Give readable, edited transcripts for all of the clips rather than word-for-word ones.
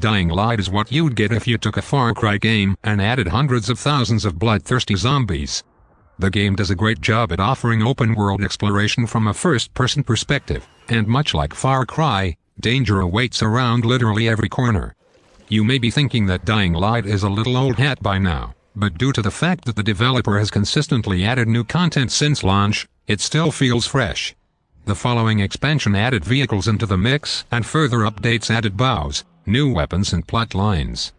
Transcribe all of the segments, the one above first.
Dying Light is what you'd get if you took a Far Cry game and added hundreds of thousands of bloodthirsty zombies. The game does a great job at offering open-world exploration from a first-person perspective, and much like Far Cry, danger awaits around literally every corner. You may be thinking that Dying Light is a little old hat by now, but due to the fact that the developer has consistently added new content since launch, it still feels fresh. The following expansion added vehicles into the mix, and further updates added bows, new weapons and plot lines.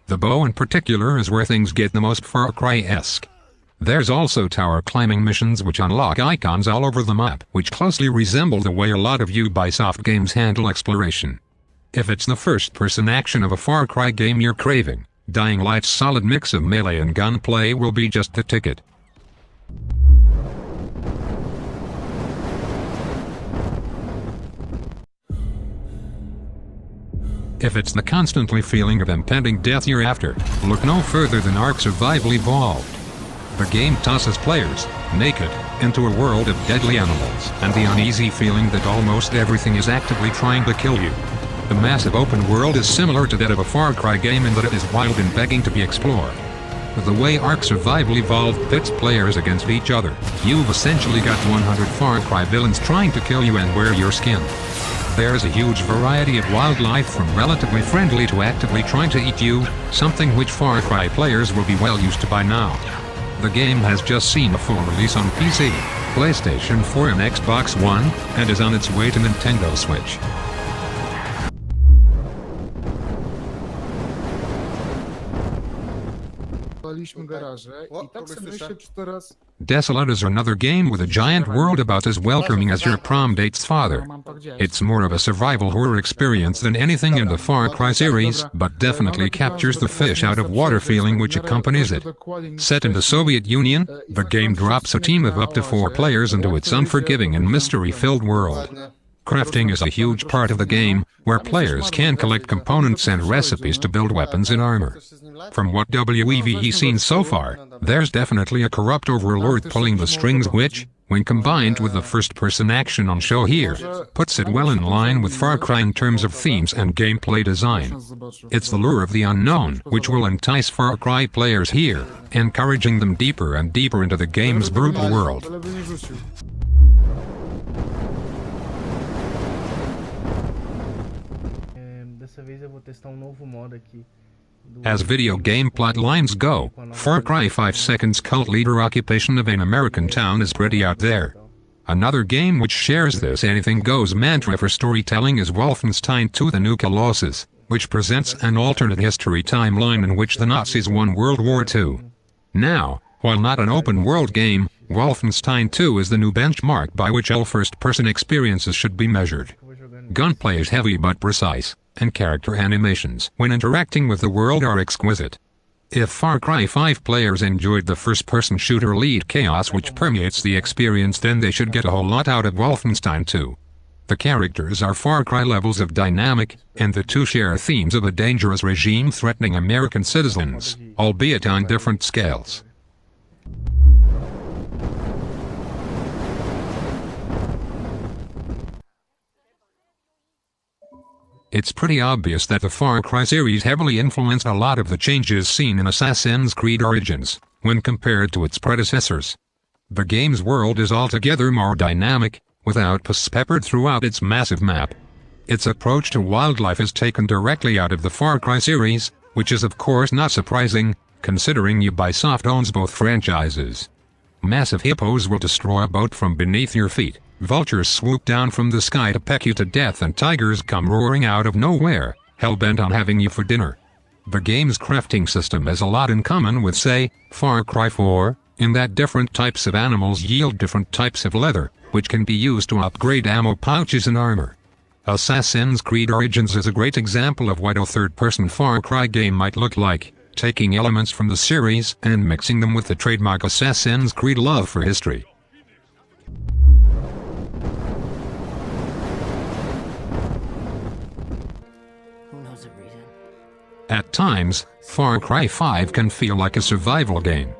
The bow in particular is where things get the most Far Cry-esque. There's also tower climbing missions which unlock icons all over the map, which closely resemble the way a lot of Ubisoft games handle exploration. If it's the first-person action of a Far Cry game you're craving, Dying Light's solid mix of melee and gunplay will be just the ticket. If it's the constantly feeling of impending death you're after, look no further than Ark Survival Evolved. The game tosses players, naked, into a world of deadly animals and the uneasy feeling that almost everything is actively trying to kill you. The massive open world is similar to that of a Far Cry game in that it is wild and begging to be explored. With the way Ark Survival Evolved pits players against each other, you've essentially got 100 Far Cry villains trying to kill you and wear your skin. There's a huge variety of wildlife from relatively friendly to actively trying to eat you, something which Far Cry players will be well used to by now. The game has just seen a full release on PC, PlayStation 4 and Xbox One, and is on its way to Nintendo Switch. Desolate is another game with a giant world about as welcoming as your prom date's father. It's more of a survival horror experience than anything in the Far Cry series, but definitely captures the fish out of water feeling which accompanies it. Set in the Soviet Union, the game drops a team of up to 4 players into its unforgiving and mystery-filled world. Crafting is a huge part of the game, where players can collect components and recipes to build weapons and armor. From what we've seen so far, there's definitely a corrupt overlord pulling the strings which, when combined with the first-person action on show here, puts it well in line with Far Cry in terms of themes and gameplay design. It's the lure of the unknown which will entice Far Cry players here, encouraging them deeper and deeper into the game's brutal world. As video game plot lines go, Far Cry 5 Second's cult leader occupation of an American town is pretty out there. Another game which shares this anything-goes mantra for storytelling is Wolfenstein 2: The New Colossus, which presents an alternate history timeline in which the Nazis won World War II. Now, while not an open-world game, Wolfenstein 2 is the new benchmark by which all first-person experiences should be measured. Gunplay is heavy but precise, and character animations when interacting with the world are exquisite. If Far Cry 5 players enjoyed the first-person shooter lead chaos which permeates the experience, then they should get a whole lot out of Wolfenstein 2. The characters are Far Cry levels of dynamic, and the two share themes of a dangerous regime threatening American citizens, albeit on different scales. It's pretty obvious that the Far Cry series heavily influenced a lot of the changes seen in Assassin's Creed Origins, when compared to its predecessors. The game's world is altogether more dynamic, with outposts peppered throughout its massive map. Its approach to wildlife is taken directly out of the Far Cry series, which is of course not surprising, considering Ubisoft owns both franchises. Massive hippos will destroy a boat from beneath your feet. Vultures swoop down from the sky to peck you to death, and tigers come roaring out of nowhere, hell-bent on having you for dinner. The game's crafting system has a lot in common with, say, Far Cry 4, in that different types of animals yield different types of leather, which can be used to upgrade ammo pouches and armor. Assassin's Creed Origins is a great example of what a third-person Far Cry game might look like, taking elements from the series and mixing them with the trademark Assassin's Creed love for history. At times, Far Cry 5 can feel like a survival game.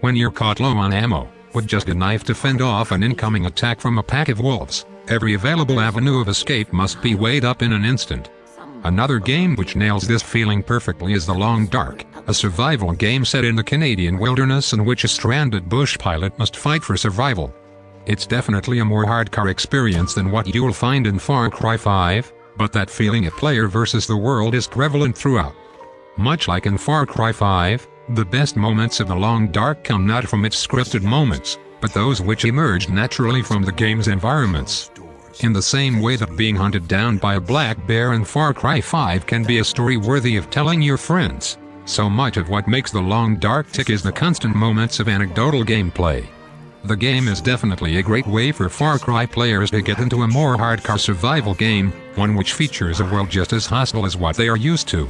When you're caught low on ammo, with just a knife to fend off an incoming attack from a pack of wolves, every available avenue of escape must be weighed up in an instant. Another game which nails this feeling perfectly is The Long Dark, a survival game set in the Canadian wilderness in which a stranded bush pilot must fight for survival. It's definitely a more hardcore experience than what you'll find in Far Cry 5, but that feeling of player versus the world is prevalent throughout. Much like in Far Cry 5, the best moments of The Long Dark come not from its scripted moments, but those which emerge naturally from the game's environments. In the same way that being hunted down by a black bear in Far Cry 5 can be a story worthy of telling your friends, so much of what makes The Long Dark tick is the constant moments of anecdotal gameplay. The game is definitely a great way for Far Cry players to get into a more hardcore survival game, one which features a world just as hostile as what they are used to.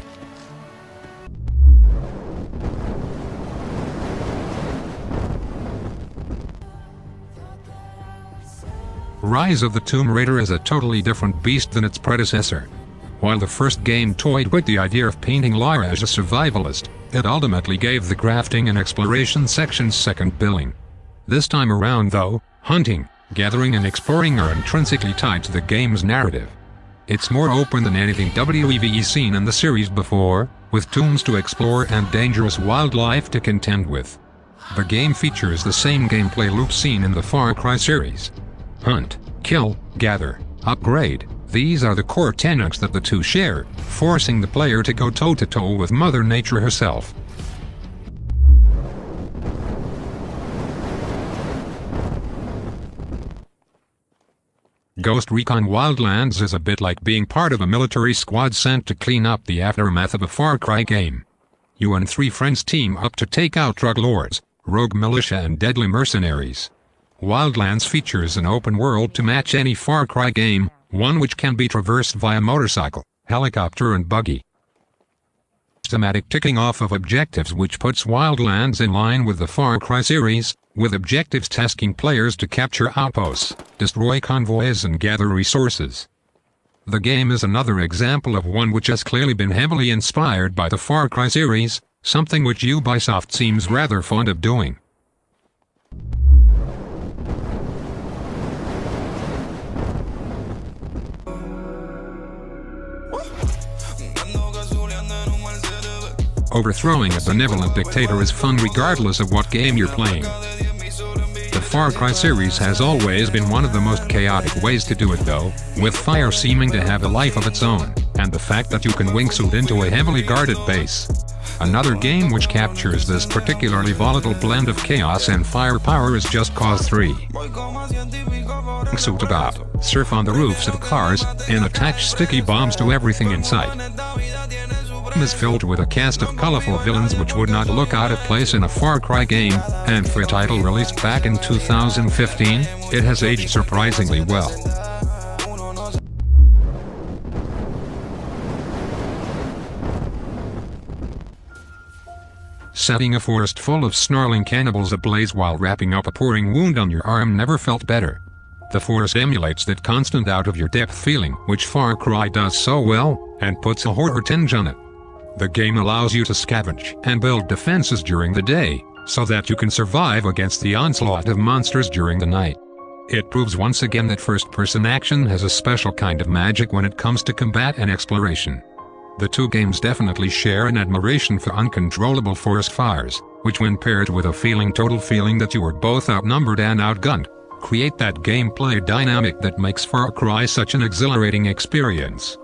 Rise of the Tomb Raider is a totally different beast than its predecessor. While the first game toyed with the idea of painting Lara as a survivalist, it ultimately gave the crafting and exploration sections second billing. This time around though, hunting, gathering and exploring are intrinsically tied to the game's narrative. It's more open than anything we've seen in the series before, with tombs to explore and dangerous wildlife to contend with. The game features the same gameplay loop seen in the Far Cry series. Hunt, kill, gather, upgrade. These are the core tenets that the two share, forcing the player to go toe-to-toe with Mother Nature herself. Ghost Recon Wildlands is a bit like being part of a military squad sent to clean up the aftermath of a Far Cry game. You and 3 friends team up to take out drug lords, rogue militia and deadly mercenaries. Wildlands features an open world to match any Far Cry game, one which can be traversed via motorcycle, helicopter and buggy. Systematic ticking off of objectives which puts Wildlands in line with the Far Cry series, with objectives tasking players to capture outposts, destroy convoys and gather resources. The game is another example of one which has clearly been heavily inspired by the Far Cry series, something which Ubisoft seems rather fond of doing. Overthrowing a benevolent dictator is fun regardless of what game you're playing. The Far Cry series has always been one of the most chaotic ways to do it though, with fire seeming to have a life of its own, and the fact that you can wingsuit into a heavily guarded base. Another game which captures this particularly volatile blend of chaos and firepower is Just Cause 3. Wingsuit about, surf on the roofs of cars, and attach sticky bombs to everything in sight. Is filled with a cast of colorful villains which would not look out of place in a Far Cry game, and for a title released back in 2015, it has aged surprisingly well. Setting a forest full of snarling cannibals ablaze while wrapping up a pouring wound on your arm never felt better. The forest emulates that constant out-of-your-depth feeling which Far Cry does so well, and puts a horror tinge on it. The game allows you to scavenge and build defenses during the day, so that you can survive against the onslaught of monsters during the night. It proves once again that first-person action has a special kind of magic when it comes to combat and exploration. The two games definitely share an admiration for uncontrollable forest fires, which when paired with a total feeling that you are both outnumbered and outgunned, create that gameplay dynamic that makes Far Cry such an exhilarating experience.